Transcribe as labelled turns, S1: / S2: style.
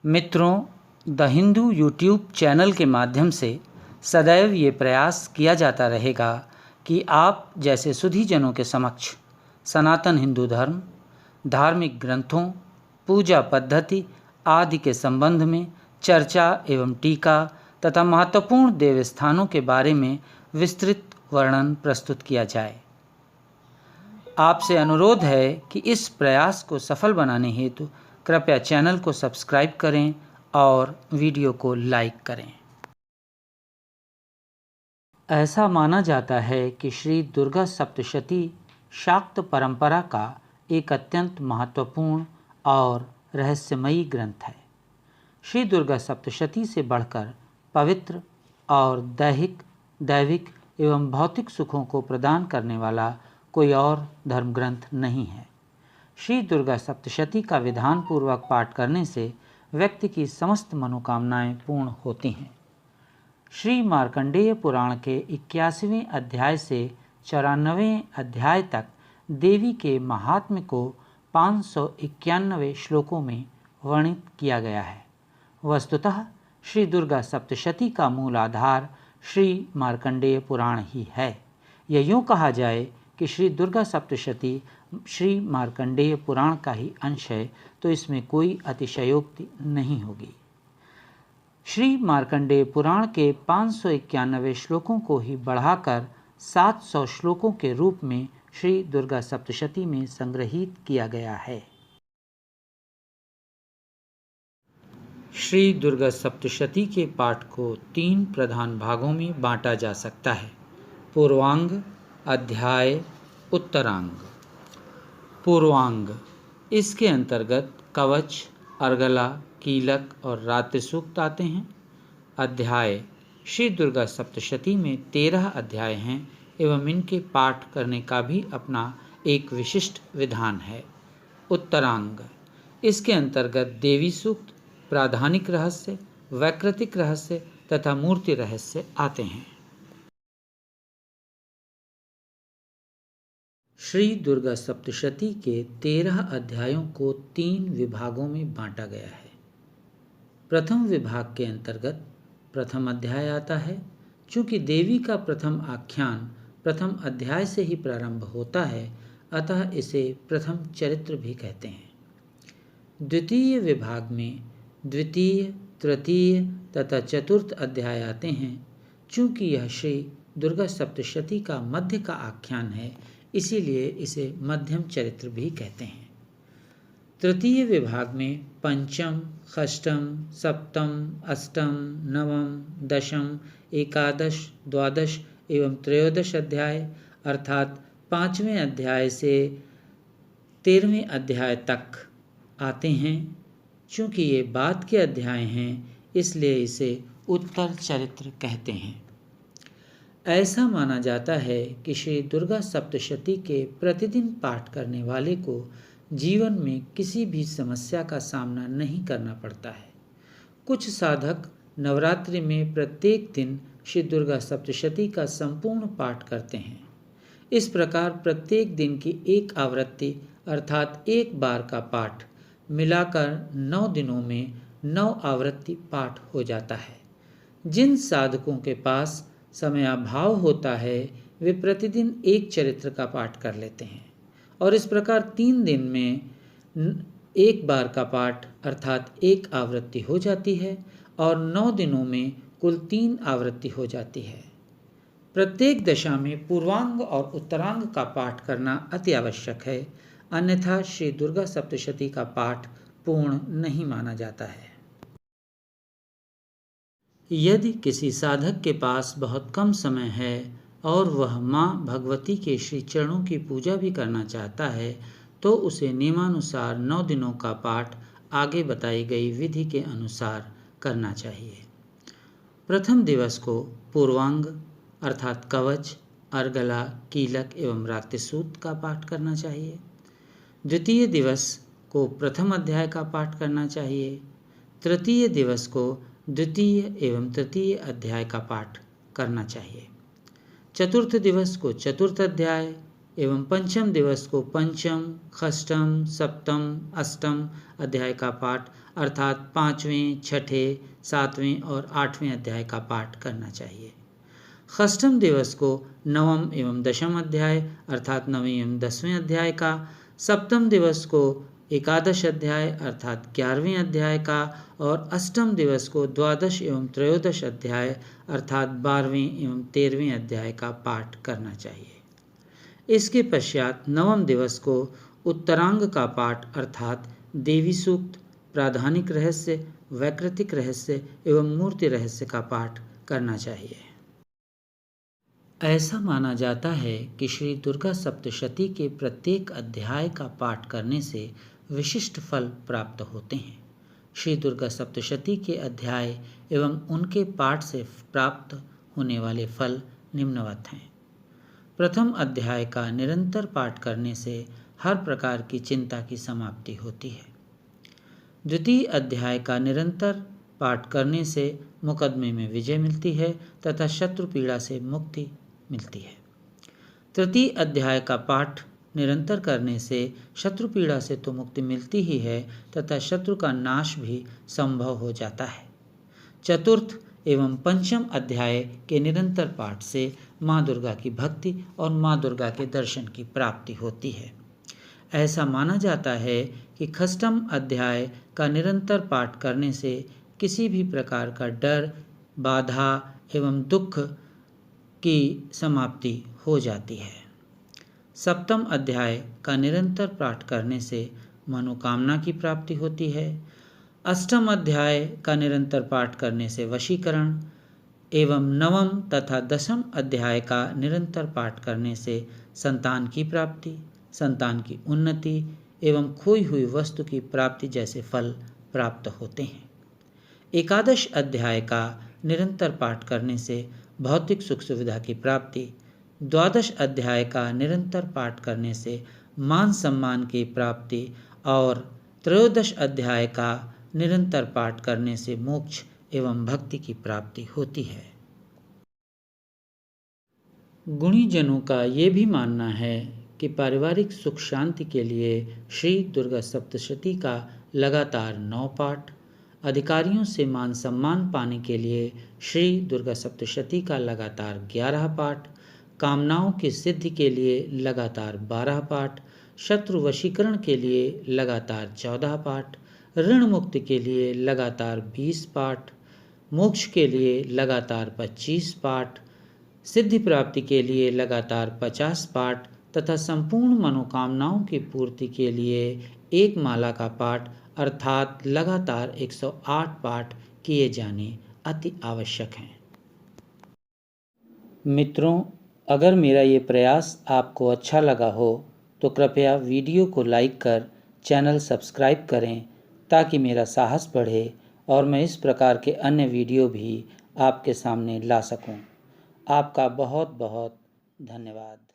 S1: मित्रों, the Hindu YouTube channel के माध्यम से सदैव ये प्रयास किया जाता रहेगा कि आप जैसे सुधीजनों के समक्ष सनातन हिंदू धर्म, धार्मिक ग्रंथों, पूजा पद्धति आदि के संबंध में चर्चा एवं टीका तथा महत्वपूर्ण देवस्थानों के बारे में विस्तृत वर्णन प्रस्तुत किया जाए। आपसे अनुरोध है कि इस प्रयास को सफल बनाने हेतु कृपया चैनल को सब्सक्राइब करें और वीडियो को लाइक करें। ऐसा माना जाता है कि श्री दुर्गा सप्तशती शाक्त परंपरा का एक अत्यंत महत्वपूर्ण और रहस्यमयी ग्रंथ है। श्री दुर्गा सप्तशती से बढ़कर पवित्र और दैविक एवं भौतिक सुखों को प्रदान करने वाला कोई और धर्म ग्रंथ नहीं है। श्री दुर्गा सप्तशती का विधान पूर्वक पाठ करने से व्यक्ति की समस्त मनोकामनाएं पूर्ण होती हैं। श्री मार्कंडेय पुराण के 81वें अध्याय से 94वें अध्याय तक देवी के महात्म्य को 591 श्लोकों में वर्णित किया गया है। वस्तुतः श्री दुर्गा सप्तशती का मूल आधार श्री मार्कंडेय पुराण ही है। यह यूँ कहा जाए कि श्री दुर्गा सप्तशती श्री मार्कंडेय पुराण का ही अंश है तो इसमें कोई अतिशयोक्ति नहीं होगी। श्री मार्कंडेय पुराण के 591 श्लोकों को ही बढ़ाकर 700 श्लोकों के रूप में श्री दुर्गा सप्तशती में संग्रहित किया गया है। श्री दुर्गा सप्तशती के पाठ को 3 प्रधान भागों में बांटा जा सकता है: पूर्वांग, अध्याय, उत्तरांग। पूर्वांग, इसके अंतर्गत कवच, अर्गला, कीलक और रात्रि सूक्त आते हैं। अध्याय, श्री दुर्गा सप्तशती में 13 अध्याय हैं एवं इनके पाठ करने का भी अपना एक विशिष्ट विधान है। उत्तरांग, इसके अंतर्गत देवी सूक्त, प्राधानिक रहस्य, वैकृतिक रहस्य तथा मूर्ति रहस्य आते हैं। श्री दुर्गा सप्तशती के 13 अध्यायों को 3 विभागों में बांटा गया है। प्रथम विभाग के अंतर्गत प्रथम अध्याय आता है। चूँकि देवी का प्रथम आख्यान प्रथम अध्याय से ही प्रारंभ होता है, अतः इसे प्रथम चरित्र भी कहते हैं। द्वितीय विभाग में द्वितीय, तृतीय तथा चतुर्थ अध्याय आते हैं। चूँकि यह श्री दुर्गा सप्तशती का मध्य का आख्यान है, इसीलिए इसे मध्यम चरित्र भी कहते हैं। तृतीय विभाग में पंचम, षष्ठम, सप्तम, अष्टम, नवम, दशम, एकादश, द्वादश एवं त्रयोदश अध्याय अर्थात 5वें अध्याय से 13वें अध्याय तक आते हैं। चूँकि ये बाद के अध्याय हैं, इसलिए इसे उत्तर चरित्र कहते हैं। ऐसा माना जाता है कि श्री दुर्गा सप्तशती के प्रतिदिन पाठ करने वाले को जीवन में किसी भी समस्या का सामना नहीं करना पड़ता है। कुछ साधक नवरात्रि में प्रत्येक दिन श्री दुर्गा सप्तशती का संपूर्ण पाठ करते हैं। इस प्रकार प्रत्येक दिन की एक आवृत्ति अर्थात एक बार का पाठ मिलाकर 9 दिनों में 9 आवृत्ति पाठ हो जाता है। जिन साधकों के पास समयाभाव होता है, वे प्रतिदिन एक चरित्र का पाठ कर लेते हैं और इस प्रकार 3 दिन में एक बार का पाठ अर्थात एक आवृत्ति हो जाती है और 9 दिनों में कुल 3 आवृत्ति हो जाती है। प्रत्येक दशा में पूर्वांग और उत्तरांग का पाठ करना अति आवश्यक है, अन्यथा श्री दुर्गा सप्तशती का पाठ पूर्ण नहीं माना जाता है। यदि किसी साधक के पास बहुत कम समय है और वह माँ भगवती के श्री चरणों की पूजा भी करना चाहता है, तो उसे नियमानुसार 9 दिनों का पाठ आगे बताई गई विधि के अनुसार करना चाहिए। प्रथम दिवस को पूर्वांग अर्थात कवच, अर्गला, कीलक एवं रात्रिसूक्त का पाठ करना चाहिए। द्वितीय दिवस को प्रथम अध्याय का पाठ करना चाहिए। तृतीय दिवस को द्वितीय एवं तृतीय अध्याय का पाठ करना चाहिए। चतुर्थ दिवस को चतुर्थ अध्याय एवं पंचम दिवस को पंचम, षष्ठम, सप्तम, अष्टम अध्याय का पाठ अर्थात 5वें, 6ठे, 7वें और 8वें अध्याय का पाठ करना चाहिए। षष्ठम दिवस को नवम एवं दशम अध्याय अर्थात 9वें एवं 10वें अध्याय का, सप्तम दिवस को एकादश अध्याय अर्थात 11वें अध्याय का और अष्टम दिवस को द्वादश एवं त्रयोदश अध्याय अर्थात 12वें एवं 13वें अध्याय का पाठ करना चाहिए। इसके पश्चात नवम दिवस को उत्तरांग का पाठ अर्थात देवी सूक्त, प्राधानिक रहस्य, वैकृतिक रहस्य एवं मूर्ति रहस्य का पाठ करना चाहिए। ऐसा माना जाता है कि श्री दुर्गा सप्तशती के प्रत्येक अध्याय का पाठ करने से विशिष्ट फल प्राप्त होते हैं। श्री दुर्गा सप्तशती के अध्याय एवं उनके पाठ से प्राप्त होने वाले फल निम्नवत हैं। प्रथम अध्याय का निरंतर पाठ करने से हर प्रकार की चिंता की समाप्ति होती है। द्वितीय अध्याय का निरंतर पाठ करने से मुकदमे में विजय मिलती है तथा शत्रु पीड़ा से मुक्ति मिलती है। तृतीय अध्याय का पाठ निरंतर करने से शत्रु पीड़ा से तो मुक्ति मिलती ही है तथा शत्रु का नाश भी संभव हो जाता है। चतुर्थ एवं पंचम अध्याय के निरंतर पाठ से माँ दुर्गा की भक्ति और माँ दुर्गा के दर्शन की प्राप्ति होती है। ऐसा माना जाता है कि षष्ठम अध्याय का निरंतर पाठ करने से किसी भी प्रकार का डर, बाधा एवं दुख की समाप्ति हो जाती है। सप्तम अध्याय का निरंतर पाठ करने से मनोकामना की प्राप्ति होती है। अष्टम अध्याय का निरंतर पाठ करने से वशीकरण एवं नवम तथा दशम अध्याय का निरंतर पाठ करने से संतान की प्राप्ति, संतान की उन्नति एवं खोई हुई वस्तु की प्राप्ति जैसे फल प्राप्त होते हैं। एकादश अध्याय का निरंतर पाठ करने से भौतिक सुख सुविधा की प्राप्ति, द्वादश अध्याय का निरंतर पाठ करने से मान सम्मान की प्राप्ति और त्रयोदश अध्याय का निरंतर पाठ करने से मोक्ष एवं भक्ति की प्राप्ति होती है। गुणीजनों का ये भी मानना है कि पारिवारिक सुख शांति के लिए श्री दुर्गा सप्तशती का लगातार 9 पाठ, अधिकारियों से मान सम्मान पाने के लिए श्री दुर्गा सप्तशती का लगातार 11 पाठ, कामनाओं की सिद्धि के लिए लगातार 12 पाठ, शत्रु वशीकरण के लिए लगातार 14 पाठ, ऋण मुक्ति के लिए लगातार 20 पाठ, मोक्ष के लिए लगातार 25 पाठ, सिद्धि प्राप्ति के लिए लगातार 50 पाठ तथा संपूर्ण मनोकामनाओं की पूर्ति के लिए एक माला का पाठ अर्थात लगातार 108 पाठ किए जाने अति आवश्यक हैं। मित्रों, अगर मेरा ये प्रयास आपको अच्छा लगा हो तो कृपया वीडियो को लाइक कर चैनल सब्सक्राइब करें ताकि मेरा साहस बढ़े और मैं इस प्रकार के अन्य वीडियो भी आपके सामने ला सकूं। आपका बहुत बहुत धन्यवाद।